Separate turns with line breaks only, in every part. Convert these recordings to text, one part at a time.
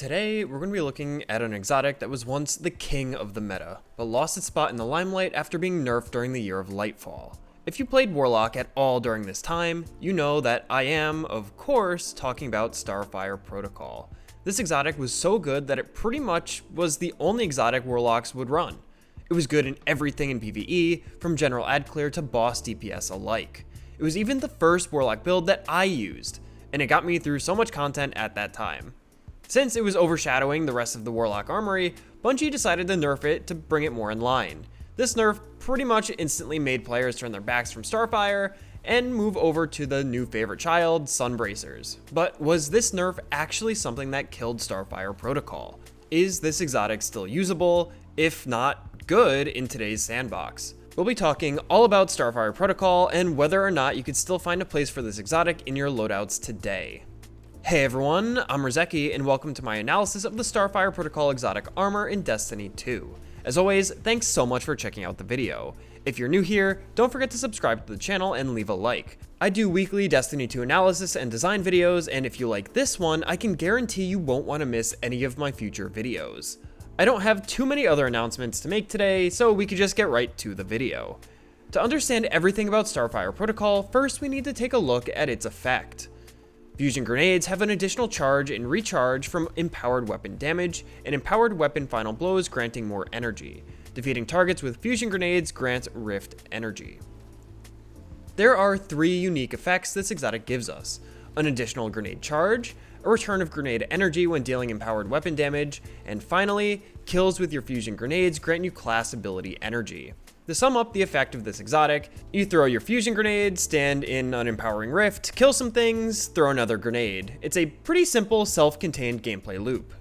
Today, we're going to be looking at an exotic that was once the king of the meta, but lost its spot in the limelight after being nerfed during the year of Lightfall. If you played Warlock at all during this time, you know that I am, of course, talking about Starfire Protocol. This exotic was so good that it pretty much was the only exotic Warlocks would run. It was good in everything in PvE, from general ad clear to boss DPS alike. It was even the first Warlock build that I used, and it got me through so much content at that time. Since it was overshadowing the rest of the Warlock armory, Bungie decided to nerf it to bring it more in line. This nerf pretty much instantly made players turn their backs from Starfire and move over to the new favorite child, Sunbracers. But was this nerf actually something that killed Starfire Protocol? Is this exotic still usable, if not good, in today's sandbox? We'll be talking all about Starfire Protocol and whether or not you could still find a place for this exotic in your loadouts today. Hey everyone, I'm Rizeki and welcome to my analysis of the Starfire Protocol exotic armor in Destiny 2. As always, thanks so much for checking out the video. If you're new here, don't forget to subscribe to the channel and leave a like. I do weekly Destiny 2 analysis and design videos, and if you like this one, I can guarantee you won't want to miss any of my future videos. I don't have too many other announcements to make today, so we could just get right to the video. To understand everything about Starfire Protocol, first we need to take a look at its effect. Fusion grenades have an additional charge and recharge from empowered weapon damage, and empowered weapon final blows granting more energy. Defeating targets with fusion grenades grants rift energy. There are three unique effects this exotic gives us: an additional grenade charge, a return of grenade energy when dealing empowered weapon damage, and finally, kills with your fusion grenades grant you class ability energy. To sum up the effect of this exotic, you throw your fusion grenade, stand in an empowering rift, kill some things, throw another grenade. It's a pretty simple self-contained gameplay loop.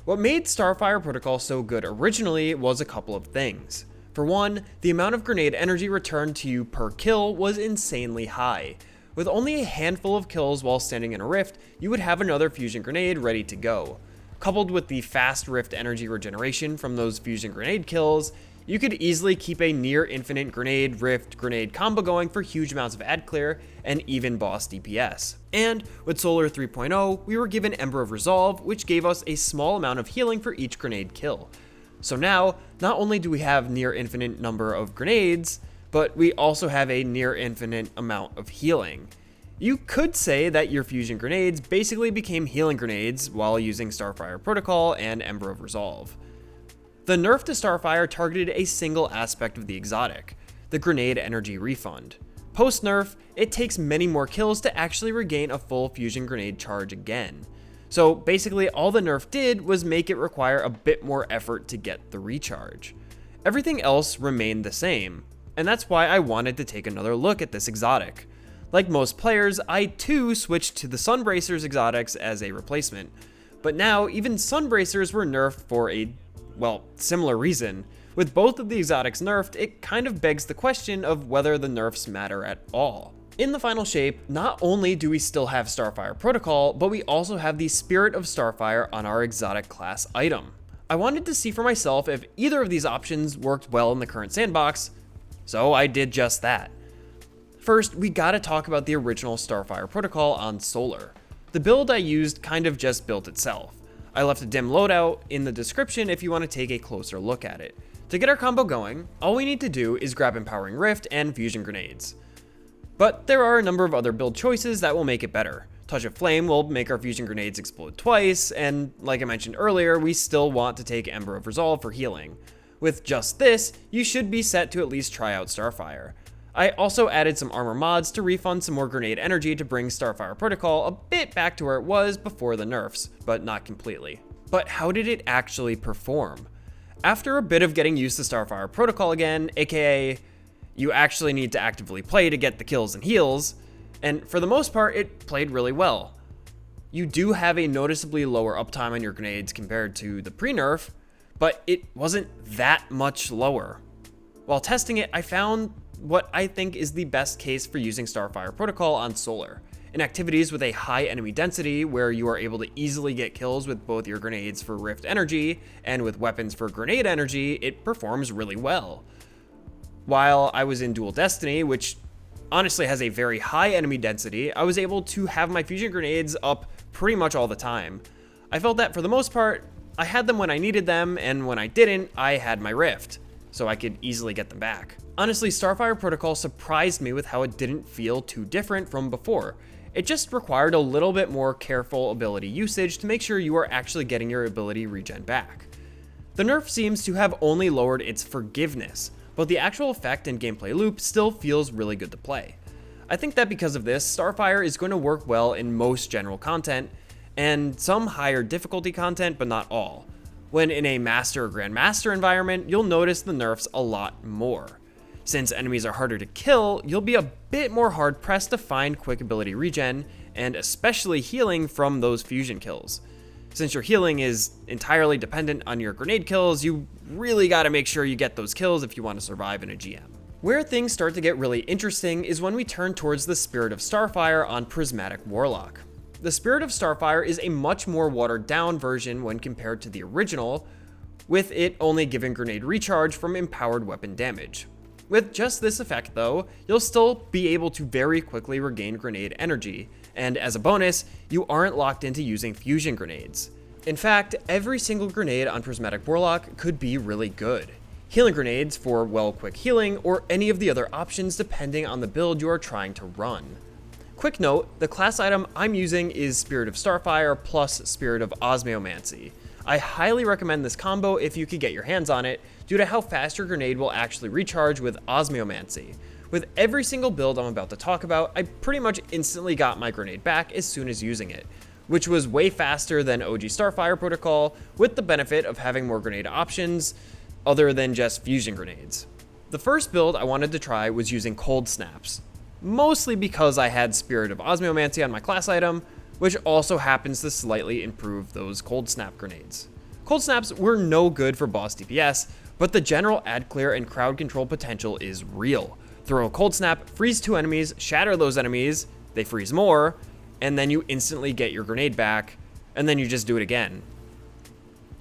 What made Starfire Protocol so good originally was a couple of things. For one, the amount of grenade energy returned to you per kill was insanely high. With only a handful of kills while standing in a rift, you would have another fusion grenade ready to go. Coupled with the fast rift energy regeneration from those fusion grenade kills, you could easily keep a near infinite grenade rift grenade combo going for huge amounts of ad clear and even boss DPS. And with Solar 3.0, we were given Ember of Resolve, which gave us a small amount of healing for each grenade kill. So now, not only do we have near infinite number of grenades, but we also have a near infinite amount of healing. You could say that your fusion grenades basically became healing grenades while using Starfire Protocol and Ember of Resolve. The nerf to Starfire targeted a single aspect of the exotic, the grenade energy refund. Post-nerf, it takes many more kills to actually regain a full fusion grenade charge again. So basically all the nerf did was make it require a bit more effort to get the recharge. Everything else remained the same, and that's why I wanted to take another look at this exotic. Like most players, I too switched to the Sunbracers exotics as a replacement, but now even Sunbracers were nerfed for a similar reason. With both of the exotics nerfed, it kind of begs the question of whether the nerfs matter at all. In the final shape, not only do we still have Starfire Protocol, but we also have the Spirit of Starfire on our exotic class item. I wanted to see for myself if either of these options worked well in the current sandbox, so I did just that. First, we gotta talk about the original Starfire Protocol on Solar. The build I used kind of just built itself. I left a dim loadout in the description if you want to take a closer look at it. To get our combo going, all we need to do is grab Empowering Rift and Fusion Grenades. But there are a number of other build choices that will make it better. Touch of Flame will make our Fusion Grenades explode twice, and like I mentioned earlier, we still want to take Ember of Resolve for healing. With just this, you should be set to at least try out Starfire. I also added some armor mods to refund some more grenade energy to bring Starfire Protocol a bit back to where it was before the nerfs, but not completely. But how did it actually perform? After a bit of getting used to Starfire Protocol again, aka you actually need to actively play to get the kills and heals, and for the most part it played really well. You do have a noticeably lower uptime on your grenades compared to the pre-nerf, but it wasn't that much lower. While testing it, I found what I think is the best case for using Starfire Protocol on Solar. In activities with a high enemy density where you are able to easily get kills with both your grenades for rift energy and with weapons for grenade energy, it performs really well. While I was in Dual Destiny, which honestly has a very high enemy density, I was able to have my fusion grenades up pretty much all the time. I felt that for the most part, I had them when I needed them, and when I didn't, I had my Rift, so I could easily get them back. Honestly, Starfire Protocol surprised me with how it didn't feel too different from before. It just required a little bit more careful ability usage to make sure you are actually getting your ability regen back. The nerf seems to have only lowered its forgiveness, but the actual effect and gameplay loop still feels really good to play. I think that because of this, Starfire is going to work well in most general content, and some higher difficulty content, but not all. When in a Master or Grandmaster environment, you'll notice the nerfs a lot more. Since enemies are harder to kill, you'll be a bit more hard pressed to find quick ability regen, and especially healing from those fusion kills. Since your healing is entirely dependent on your grenade kills, you really gotta make sure you get those kills if you want to survive in a GM. Where things start to get really interesting is when we turn towards the Spirit of Starfire on Prismatic Warlock. The Spirit of Starfire is a much more watered down version when compared to the original, with it only giving grenade recharge from empowered weapon damage. With just this effect though, you'll still be able to very quickly regain grenade energy, and as a bonus, you aren't locked into using fusion grenades. In fact, every single grenade on Prismatic Warlock could be really good. Healing grenades for, well, quick healing, or any of the other options depending on the build you are trying to run. Quick note, the class item I'm using is Spirit of Starfire plus Spirit of Osmiomancy. I highly recommend this combo if you could get your hands on it, due to how fast your grenade will actually recharge with Osmiomancy. With every single build I'm about to talk about, I pretty much instantly got my grenade back as soon as using it, which was way faster than OG Starfire Protocol, with the benefit of having more grenade options other than just fusion grenades. The first build I wanted to try was using Cold Snaps, mostly because I had Spirit of Osmiomancy on my class item, which also happens to slightly improve those Cold Snap grenades. Cold Snaps were no good for boss DPS, but the general ad clear and crowd control potential is real. Throw a Cold Snap, freeze 2 enemies, shatter those enemies, they freeze more, and then you instantly get your grenade back, and then you just do it again.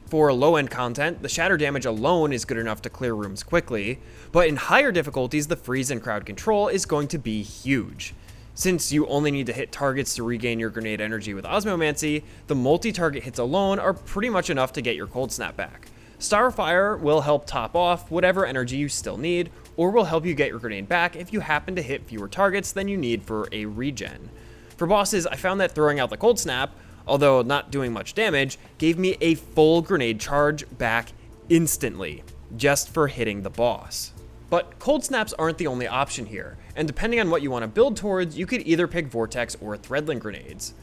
For low-end content, the shatter damage alone is good enough to clear rooms quickly, but in higher difficulties, the freeze and crowd control is going to be huge. Since you only need to hit targets to regain your grenade energy with Osmiomancy, the multi-target hits alone are pretty much enough to get your Cold Snap back. Starfire will help top off whatever energy you still need, or will help you get your grenade back if you happen to hit fewer targets than you need for a regen. For bosses, I found that throwing out the Cold Snap, although not doing much damage, gave me a full grenade charge back instantly, just for hitting the boss. But Cold Snaps aren't the only option here, and depending on what you want to build towards, you could either pick Vortex or Threadling grenades.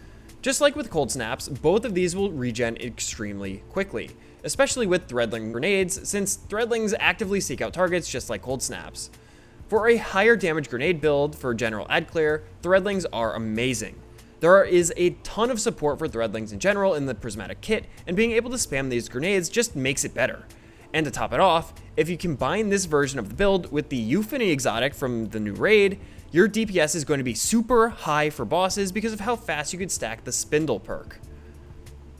Just like with Cold Snaps, both of these will regen extremely quickly, especially with Threadling grenades, since Threadlings actively seek out targets just like Cold Snaps. For a higher damage grenade build for general ad clear, Threadlings are amazing. There is a ton of support for Threadlings in general in the Prismatic kit, and being able to spam these grenades just makes it better. And to top it off, if you combine this version of the build with the Euphony exotic from the new raid, your DPS is going to be super high for bosses because of how fast you could stack the Spindle perk.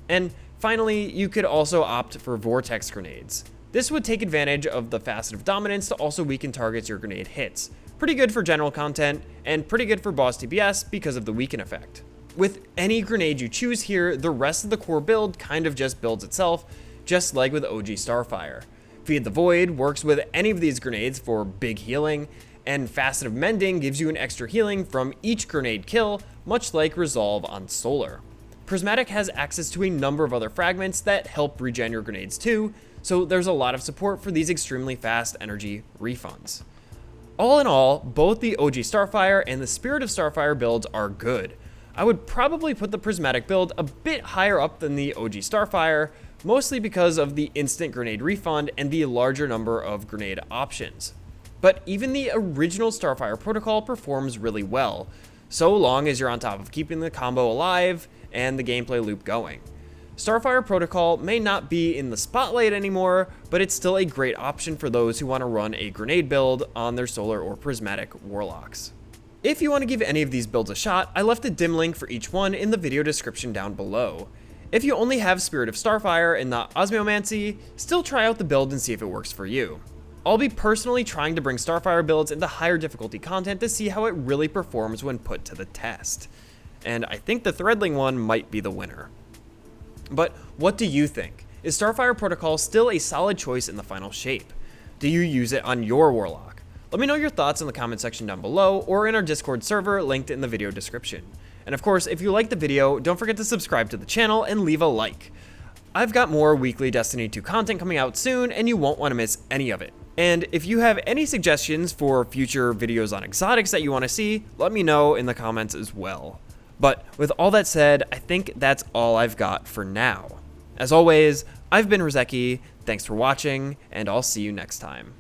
And finally, you could also opt for Vortex grenades. This would take advantage of the Facet of Dominance to also weaken targets your grenade hits. Pretty good for general content, and pretty good for boss DPS because of the weaken effect. With any grenade you choose here, the rest of the core build kind of just builds itself, just like with OG Starfire. Feed the Void works with any of these grenades for big healing, and Facet of Mending gives you an extra healing from each grenade kill, much like Resolve on Solar. Prismatic has access to a number of other fragments that help regen your grenades too, so there's a lot of support for these extremely fast energy refunds. All in all, both the OG Starfire and the Spirit of Starfire builds are good. I would probably put the Prismatic build a bit higher up than the OG Starfire, mostly because of the instant grenade refund and the larger number of grenade options. But even the original Starfire Protocol performs really well, so long as you're on top of keeping the combo alive and the gameplay loop going. Starfire Protocol may not be in the spotlight anymore, but it's still a great option for those who want to run a grenade build on their Solar or Prismatic Warlocks. If you want to give any of these builds a shot, I left a dim link for each one in the video description down below. If you only have Spirit of Starfire and not Osmiomancy, still try out the build and see if it works for you. I'll be personally trying to bring Starfire builds into higher difficulty content to see how it really performs when put to the test. And I think the Threadling one might be the winner. But what do you think? Is Starfire Protocol still a solid choice in the final shape? Do you use it on your Warlock? Let me know your thoughts in the comment section down below or in our Discord server linked in the video description. And of course, if you liked the video, don't forget to subscribe to the channel and leave a like. I've got more weekly Destiny 2 content coming out soon, and you won't want to miss any of it. And if you have any suggestions for future videos on exotics that you want to see, let me know in the comments as well. But with all that said, I think that's all I've got for now. As always, I've been Rizeki, thanks for watching, and I'll see you next time.